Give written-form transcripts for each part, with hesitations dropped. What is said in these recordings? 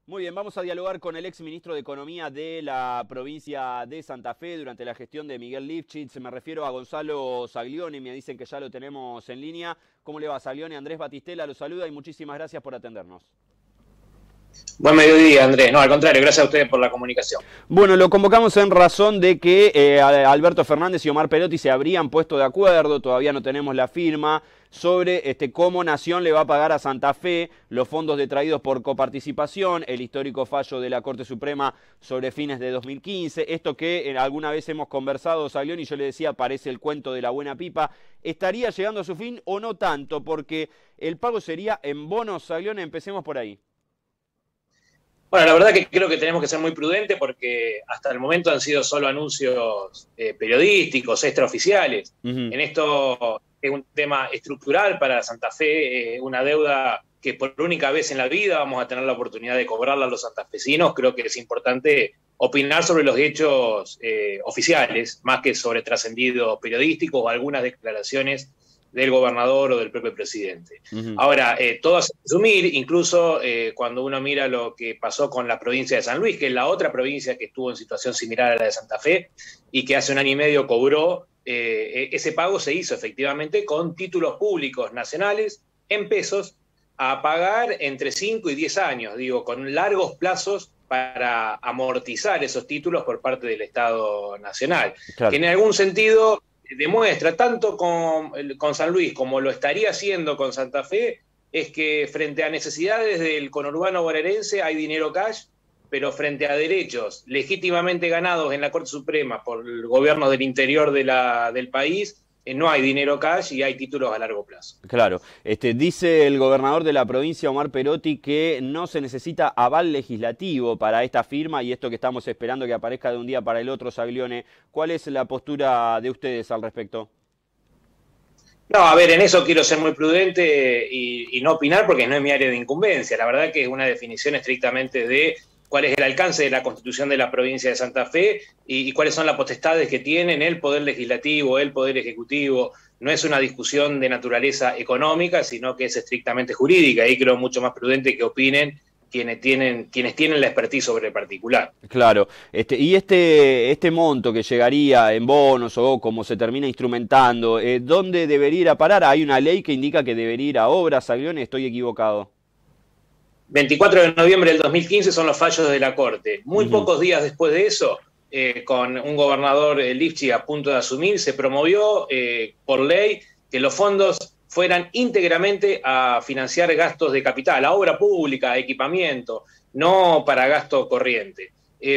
Muy bien, vamos a dialogar con el ex ministro de Economía de la provincia de Santa Fe durante la gestión de Miguel Lifchitz. Me refiero a Gonzalo Saglioni, me dicen que ya lo tenemos en línea. ¿Cómo le va, Saglioni? Andrés Batistela lo saluda y muchísimas gracias por atendernos. Buen mediodía, Andrés. No, al contrario, gracias a ustedes por la comunicación. Bueno, lo convocamos en razón de que Alberto Fernández y Omar Perotti se habrían puesto de acuerdo, todavía no tenemos la firma, sobre cómo Nación le va a pagar a Santa Fe los fondos detraídos por coparticipación, el histórico fallo de la Corte Suprema sobre fines de 2015. Esto que alguna vez hemos conversado, Saglioni, y yo le decía, parece el cuento de la buena pipa. ¿Estaría llegando a su fin o no tanto? Porque el pago sería en bonos, Saglioni, empecemos por ahí. Bueno, la verdad que creo que tenemos que ser muy prudentes porque hasta el momento han sido solo anuncios periodísticos, extraoficiales. En esto es un tema estructural para Santa Fe, una deuda que por única vez en la vida vamos a tener la oportunidad de cobrarla a los santafesinos. Creo que es importante opinar sobre los hechos oficiales, más que sobre trascendidos periodísticos o algunas declaraciones del gobernador o del propio presidente. Ahora, todo hace presumir, incluso cuando uno mira lo que pasó con la provincia de San Luis, que es la otra provincia que estuvo en situación similar a la de Santa Fe y que hace un año y medio cobró, ese pago se hizo efectivamente con títulos públicos nacionales en pesos a pagar entre 5 y 10 años, digo, con largos plazos para amortizar esos títulos por parte del Estado Nacional. Claro. Que en algún sentido demuestra, tanto con San Luis como lo estaría haciendo con Santa Fe, es que frente a necesidades del conurbano bonaerense hay dinero cash, pero frente a derechos legítimamente ganados en la Corte Suprema por gobiernos del interior del país, no hay dinero cash y hay títulos a largo plazo. Claro. Dice el gobernador de la provincia, Omar Perotti, que no se necesita aval legislativo para esta firma y esto que estamos esperando que aparezca de un día para el otro, Saglioni. ¿Cuál es la postura de ustedes al respecto? No, a ver, en eso quiero ser muy prudente y no opinar porque no es mi área de incumbencia. La verdad que es una definición estrictamente de cuál es el alcance de la Constitución de la provincia de Santa Fe y cuáles son las potestades que tienen el Poder Legislativo, el Poder Ejecutivo. No es una discusión de naturaleza económica, sino que es estrictamente jurídica. Ahí creo mucho más prudente que opinen quienes tienen la expertise sobre el particular. Claro. Y este monto que llegaría en bonos o como se termina instrumentando, ¿dónde debería ir a parar? Hay una ley que indica que debería ir a obras, Saglioni, ¿estoy equivocado? 24 de noviembre del 2015 son los fallos de la Corte. Muy pocos días después de eso, con un gobernador Lifchitz a punto de asumir, se promovió por ley que los fondos fueran íntegramente a financiar gastos de capital, a obra pública, a equipamiento, no para gasto corriente.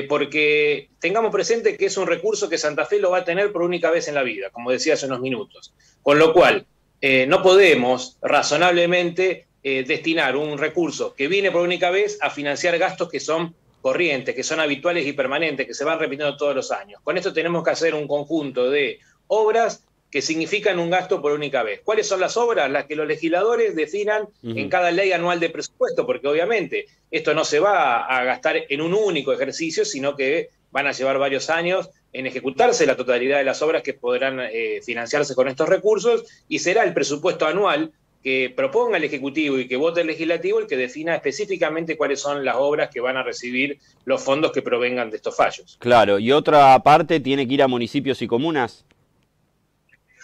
Porque tengamos presente que es un recurso que Santa Fe lo va a tener por única vez en la vida, como decía hace unos minutos. Con lo cual, no podemos razonablemente destinar un recurso que viene por única vez a financiar gastos que son corrientes, que son habituales y permanentes, que se van repitiendo todos los años. Con esto tenemos que hacer un conjunto de obras que significan un gasto por única vez. ¿Cuáles son las obras? Las que los legisladores definan en cada ley anual de presupuesto, porque obviamente esto no se va a gastar en un único ejercicio, sino que van a llevar varios años en ejecutarse la totalidad de las obras que podrán financiarse con estos recursos, y será el presupuesto anual que proponga el Ejecutivo y que vote el Legislativo el que defina específicamente cuáles son las obras que van a recibir los fondos que provengan de estos fallos. Claro, y otra parte tiene que ir a municipios y comunas.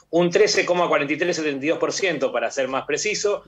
Un 13,4372%, para ser más preciso,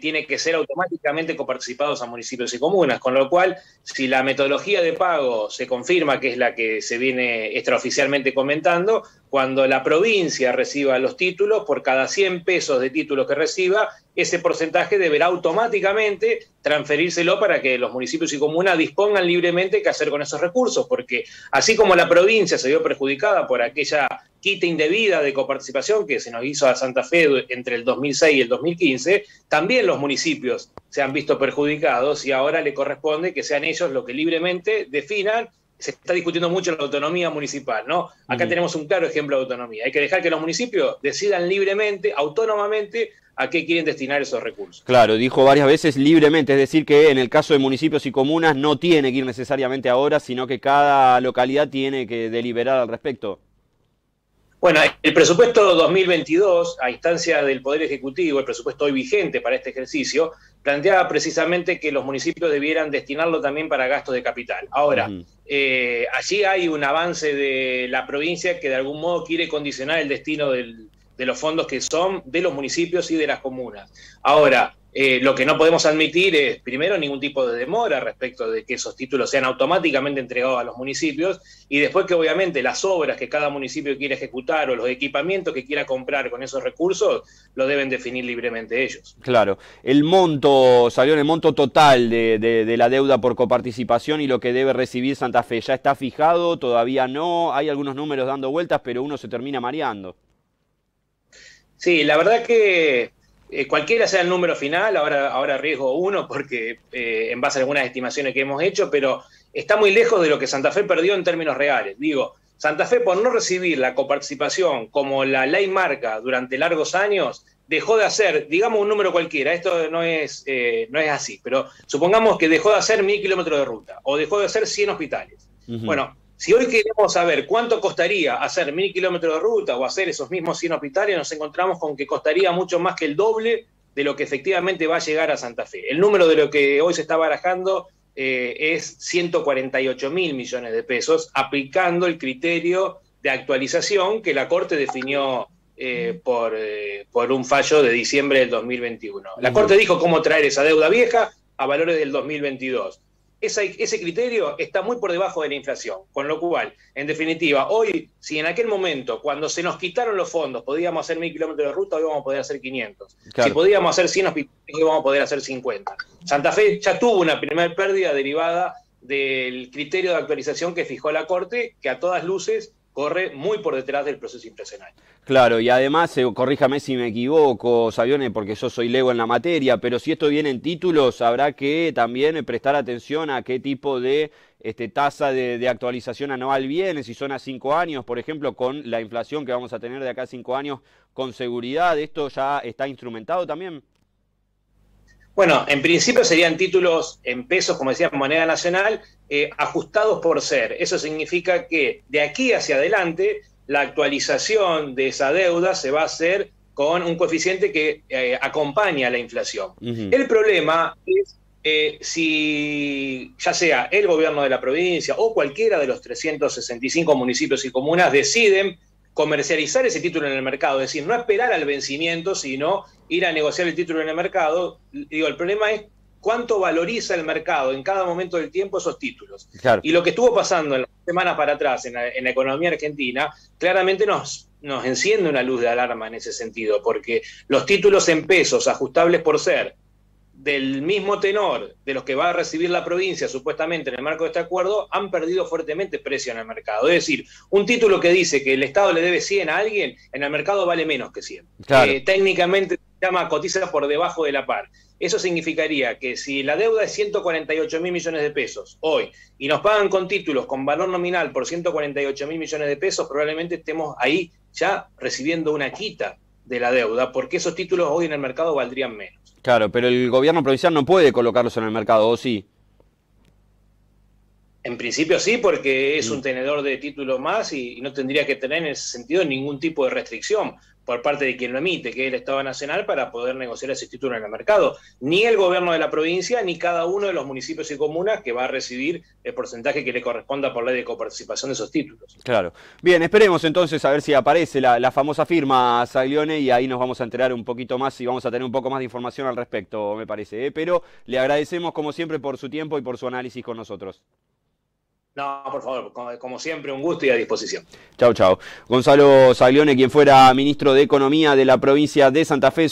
tiene que ser automáticamente coparticipados a municipios y comunas, con lo cual, si la metodología de pago se confirma que es la que se viene extraoficialmente comentando, cuando la provincia reciba los títulos, por cada 100 pesos de títulos que reciba, ese porcentaje deberá automáticamente transferírselo para que los municipios y comunas dispongan libremente qué hacer con esos recursos, porque así como la provincia se vio perjudicada por aquella quita indebida de coparticipación que se nos hizo a Santa Fe entre el 2006 y el 2015, también los municipios se han visto perjudicados y ahora le corresponde que sean ellos los que libremente definan. Se está discutiendo mucho la autonomía municipal, ¿no? Acá tenemos un claro ejemplo de autonomía. Hay que dejar que los municipios decidan libremente, autónomamente, a qué quieren destinar esos recursos. Claro, dijo varias veces libremente, es decir que en el caso de municipios y comunas no tiene que ir necesariamente ahora, sino que cada localidad tiene que deliberar al respecto. Bueno, el presupuesto 2022, a instancia del Poder Ejecutivo, el presupuesto hoy vigente para este ejercicio, planteaba precisamente que los municipios debieran destinarlo también para gastos de capital. Ahora, allí hay un avance de la provincia que de algún modo quiere condicionar el destino de los fondos que son de los municipios y de las comunas. Ahora, lo que no podemos admitir es, primero, ningún tipo de demora respecto de que esos títulos sean automáticamente entregados a los municipios, y después que obviamente las obras que cada municipio quiera ejecutar o los equipamientos que quiera comprar con esos recursos, lo deben definir libremente ellos. Claro. El monto, salió en el monto total de la deuda por coparticipación y lo que debe recibir Santa Fe, ¿ya está fijado? ¿Todavía no? Hay algunos números dando vueltas, pero uno se termina mareando. Sí, la verdad que cualquiera sea el número final, ahora arriesgo uno porque en base a algunas estimaciones que hemos hecho, pero está muy lejos de lo que Santa Fe perdió en términos reales. Digo, Santa Fe, por no recibir la coparticipación como la ley marca durante largos años, dejó de hacer, digamos un número cualquiera, esto no es así, pero supongamos que dejó de hacer 1000 kilómetros de ruta o dejó de hacer 100 hospitales. Bueno, si hoy queremos saber cuánto costaría hacer 1000 kilómetros de ruta o hacer esos mismos 100 hospitales, nos encontramos con que costaría mucho más que el doble de lo que efectivamente va a llegar a Santa Fe. El número de lo que hoy se está barajando es 148.000 millones de pesos, aplicando el criterio de actualización que la Corte definió por un fallo de diciembre del 2021. La Corte dijo cómo traer esa deuda vieja a valores del 2022. Ese criterio está muy por debajo de la inflación, con lo cual, en definitiva, hoy, si en aquel momento, cuando se nos quitaron los fondos, podíamos hacer 1000 kilómetros de ruta, hoy vamos a poder hacer 500. Claro. Si podíamos hacer 100 hospitales, hoy vamos a poder hacer 50. Santa Fe ya tuvo una primera pérdida derivada del criterio de actualización que fijó la Corte, que a todas luces corre muy por detrás del proceso inflacionario. Claro, y además, corríjame si me equivoco, Savione, porque yo soy lego en la materia, pero si esto viene en títulos, habrá que también prestar atención a qué tipo de tasa de actualización anual viene, si son a 5 años, por ejemplo, con la inflación que vamos a tener de acá a 5 años, con seguridad, ¿esto ya está instrumentado también? Bueno, en principio serían títulos en pesos, como decía, moneda nacional, ajustados por ser. Eso significa que de aquí hacia adelante la actualización de esa deuda se va a hacer con un coeficiente que acompaña a la inflación. El problema es si ya sea el gobierno de la provincia o cualquiera de los 365 municipios y comunas deciden comercializar ese título en el mercado, es decir, no esperar al vencimiento, sino ir a negociar el título en el mercado. Digo, el problema es cuánto valoriza el mercado en cada momento del tiempo esos títulos. Claro. Y lo que estuvo pasando en las semanas para atrás en la economía argentina, claramente nos enciende una luz de alarma en ese sentido, porque los títulos en pesos ajustables por ser, del mismo tenor de los que va a recibir la provincia supuestamente en el marco de este acuerdo, han perdido fuertemente precio en el mercado. Es decir, un título que dice que el Estado le debe 100 a alguien, en el mercado vale menos que 100. Claro. Técnicamente se llama cotiza por debajo de la par. Eso significaría que si la deuda es 148.000 millones de pesos hoy y nos pagan con títulos con valor nominal por 148.000 millones de pesos, probablemente estemos ahí ya recibiendo una quita de la deuda, porque esos títulos hoy en el mercado valdrían menos. Claro, pero el gobierno provincial no puede colocarlos en el mercado, ¿o sí? En principio sí, porque es un tenedor de títulos más y no tendría que tener en ese sentido ningún tipo de restricción por parte de quien lo emite, que es el Estado Nacional, para poder negociar ese título en el mercado. Ni el gobierno de la provincia, ni cada uno de los municipios y comunas que va a recibir el porcentaje que le corresponda por ley de coparticipación de esos títulos. Claro. Bien, esperemos entonces a ver si aparece la famosa firma, Saglione, y ahí nos vamos a enterar un poquito más y vamos a tener un poco más de información al respecto, me parece. Pero le agradecemos como siempre por su tiempo y por su análisis con nosotros. No, por favor, como siempre, un gusto y a disposición. Chau, chau. Gonzalo Saglione, quien fuera ministro de Economía de la provincia de Santa Fe.